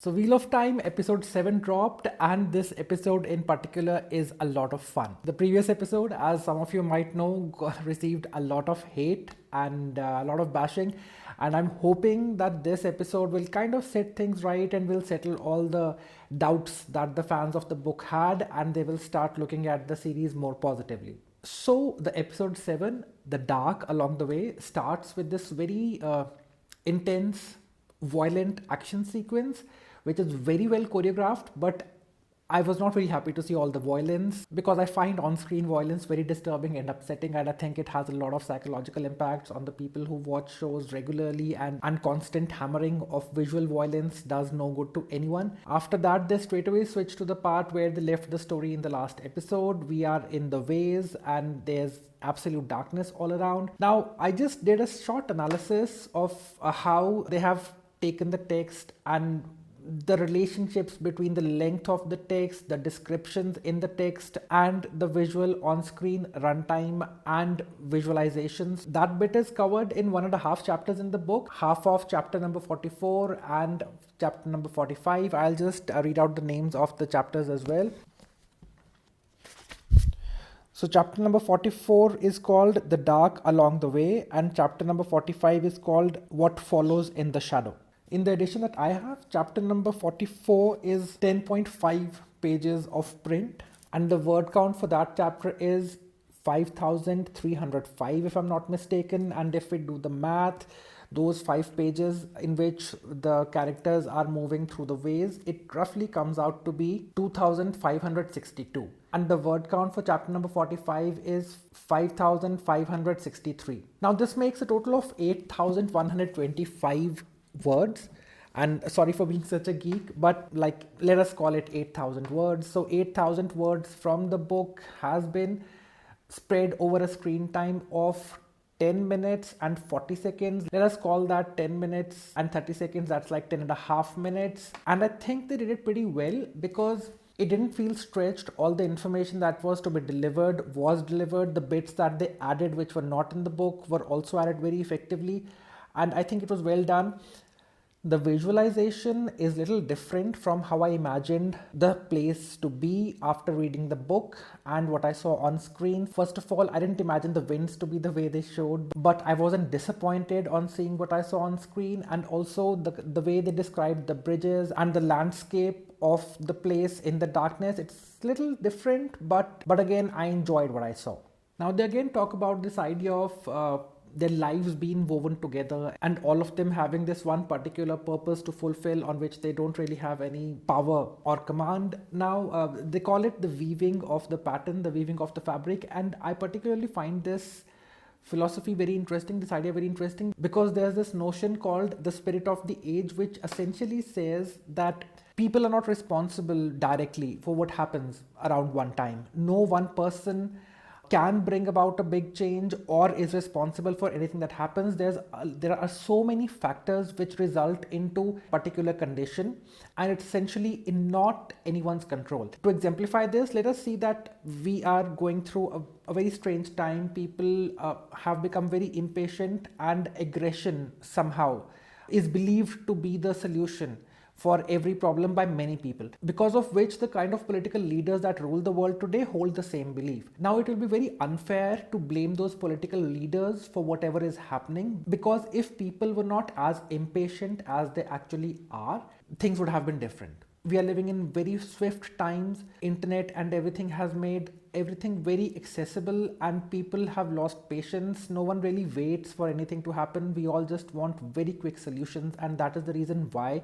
So, Wheel of Time episode 7 dropped, and this episode in particular is a lot of fun. The previous episode, as some of you might know, received a lot of hate and a lot of bashing. And I'm hoping that this episode will kind of set things right and will settle all the doubts that the fans of the book had, and they will start looking at the series more positively. So, the episode 7, The Dark Along the Way, starts with this very intense, violent action sequence, which is very well choreographed, but I was not very happy to see all the violence because I find on screen violence very disturbing and upsetting, and I think it has a lot of psychological impacts on the people who watch shows regularly, and constant hammering of visual violence does no good to anyone. After that, they straight away switch to the part where they left the story in the last episode. We are in the ways, and there's absolute darkness all around. Now, I just did a short analysis of how they have taken the text and the relationships between the length of the text, the descriptions in the text, and the visual on screen runtime and visualizations. That bit is covered in 1.5 chapters in the book, half of chapter number 44 and chapter number 45. I'll just read out the names of the chapters as well. So, chapter number 44 is called The Dark Along the Way, and chapter number 45 is called What Follows in the Shadow. In the edition that I have, chapter number 44 is 10.5 pages of print, and the word count for that chapter is 5,305 if I'm not mistaken. And if we do the math, those 5 pages in which the characters are moving through the ways, it roughly comes out to be 2,562. And the word count for chapter number 45 is 5,563. Now this makes a total of 8,125 words. And sorry for being such a geek, but like, let us call it 8,000 words. So 8,000 words from the book has been spread over a screen time of 10 minutes and 40 seconds. Let us call that 10 minutes and 30 seconds. That's like 10.5 minutes. And I think they did it pretty well because it didn't feel stretched. All the information that was to be delivered was delivered. The bits that they added, which were not in the book, were also added very effectively. And I think it was well done. The visualization is a little different from how I imagined the place to be after reading the book and what I saw on screen. First of all, I didn't imagine the winds to be the way they showed, but I wasn't disappointed on seeing what I saw on screen. And also the way they described the bridges and the landscape of the place in the darkness, it's a little different, but again, I enjoyed what I saw. Now they again talk about this idea of their lives being woven together and all of them having this one particular purpose to fulfill on which they don't really have any power or command. Now they call it the weaving of the pattern, the weaving of the fabric, and I particularly find this philosophy very interesting, this idea very interesting, because there's this notion called the spirit of the age, which essentially says that people are not responsible directly for what happens around one time. No one person can bring about a big change or is responsible for anything that happens. There are so many factors which result into particular condition, and it's essentially in not anyone's control. To exemplify this, let us see that we are going through a very strange time. People have become very impatient, and aggression somehow is believed to be the solution for every problem by many people, because of which the kind of political leaders that rule the world today hold the same belief. Now, it will be very unfair to blame those political leaders for whatever is happening, because if people were not as impatient as they actually are, things would have been different. We are living in very swift times. Internet and everything has made everything very accessible, and people have lost patience. No one really waits for anything to happen. We all just want very quick solutions, and that is the reason why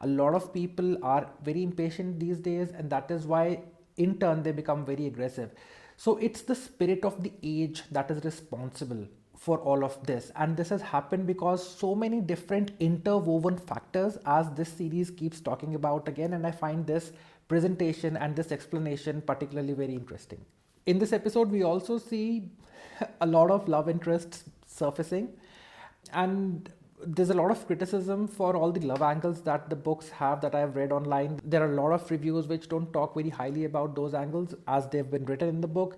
a lot of people are very impatient these days, and that is why in turn they become very aggressive. So it's the spirit of the age that is responsible for all of this, and this has happened because so many different interwoven factors, as this series keeps talking about again, and I find this presentation and this explanation particularly very interesting. In this episode we also see a lot of love interests surfacing, and there's a lot of criticism for all the love angles that the books have that I've read online. There are a lot of reviews which don't talk very highly about those angles as they've been written in the book.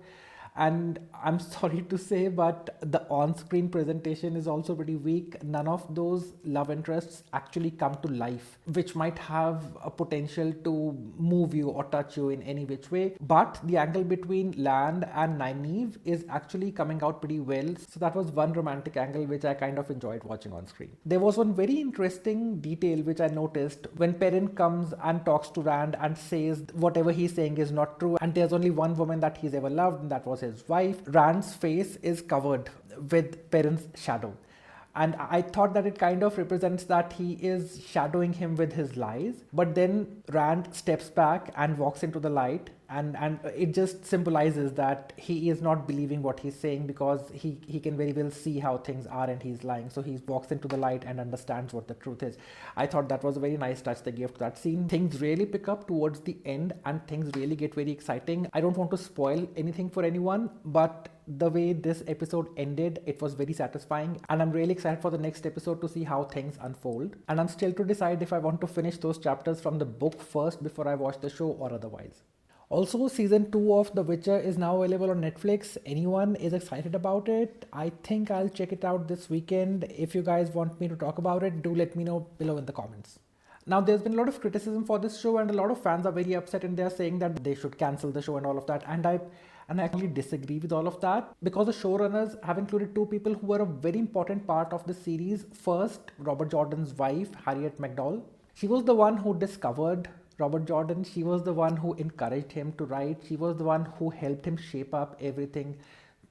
And I'm sorry to say, but the on-screen presentation is also pretty weak. None of those love interests actually come to life, which might have a potential to move you or touch you in any which way. But the angle between Land and Nynaeve is actually coming out pretty well. So that was one romantic angle which I kind of enjoyed watching on screen. There was one very interesting detail which I noticed when Perrin comes and talks to Rand and says whatever he's saying is not true, and there's only one woman that he's ever loved, and that was his wife. Rand's face is covered with Perrin's shadow. And I thought that it kind of represents that he is shadowing him with his lies. But then Rand steps back and walks into the light. And it just symbolizes that he is not believing what he's saying, because he can very well see how things are and he's lying. So he walks into the light and understands what the truth is. I thought that was a very nice touch they gave to that scene. Things really pick up towards the end and things really get very exciting. I don't want to spoil anything for anyone, but the way this episode ended, it was very satisfying, and I'm really excited for the next episode to see how things unfold. And I'm still to decide if I want to finish those chapters from the book first before I watch the show or otherwise. Also, season 2 of The Witcher is now available on Netflix. Anyone is excited about it? I think I'll check it out this weekend. If you guys want me to talk about it, do let me know below in the comments. Now, there's been a lot of criticism for this show, and a lot of fans are very upset, and they're saying that they should cancel the show and all of that. And I actually disagree with all of that, because the showrunners have included two people who were a very important part of the series. First, Robert Jordan's wife, Harriet McDowell. She was the one who discovered Robert Jordan. She was the one who encouraged him to write. She was the one who helped him shape up everything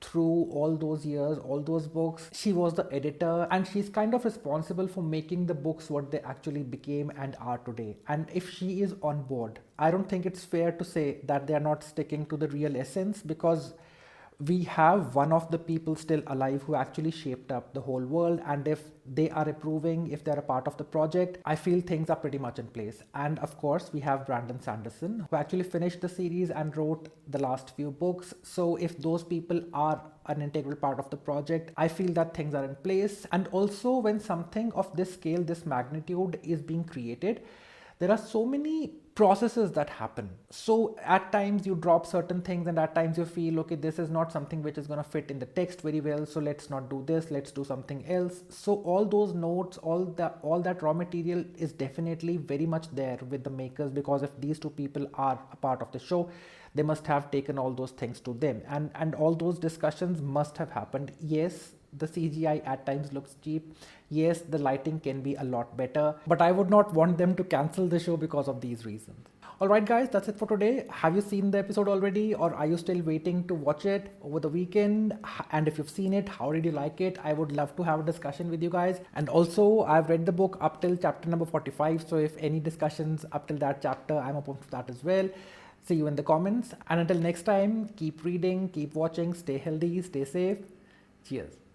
through all those years, all those books. She was the editor, and she's kind of responsible for making the books what they actually became and are today. And if she is on board, I don't think it's fair to say that they are not sticking to the real essence, because we have one of the people still alive who actually shaped up the whole world, and if they are approving, if they're a part of the project, I feel things are pretty much in place. And of course, we have Brandon Sanderson, who actually finished the series and wrote the last few books. So if those people are an integral part of the project, I feel that things are in place. And also, when something of this scale, this magnitude is being created, there are so many processes that happen. So at times you drop certain things, and at times you feel, okay, this is not something which is going to fit in the text very well, so let's not do this, let's do something else. So all those notes, all that raw material is definitely very much there with the makers, because if these two people are a part of the show, they must have taken all those things to them, and all those discussions must have happened. Yes, the CGI at times looks cheap. Yes, the lighting can be a lot better, but I would not want them to cancel the show because of these reasons. Alright guys, that's it for today. Have you seen the episode already, or are you still waiting to watch it over the weekend? And if you've seen it, how did you like it? I would love to have a discussion with you guys. And also, I've read the book up till chapter number 45, so if any discussions up till that chapter, I'm open to that as well. See you in the comments, and until next time, keep reading, keep watching, stay healthy, stay safe. Cheers.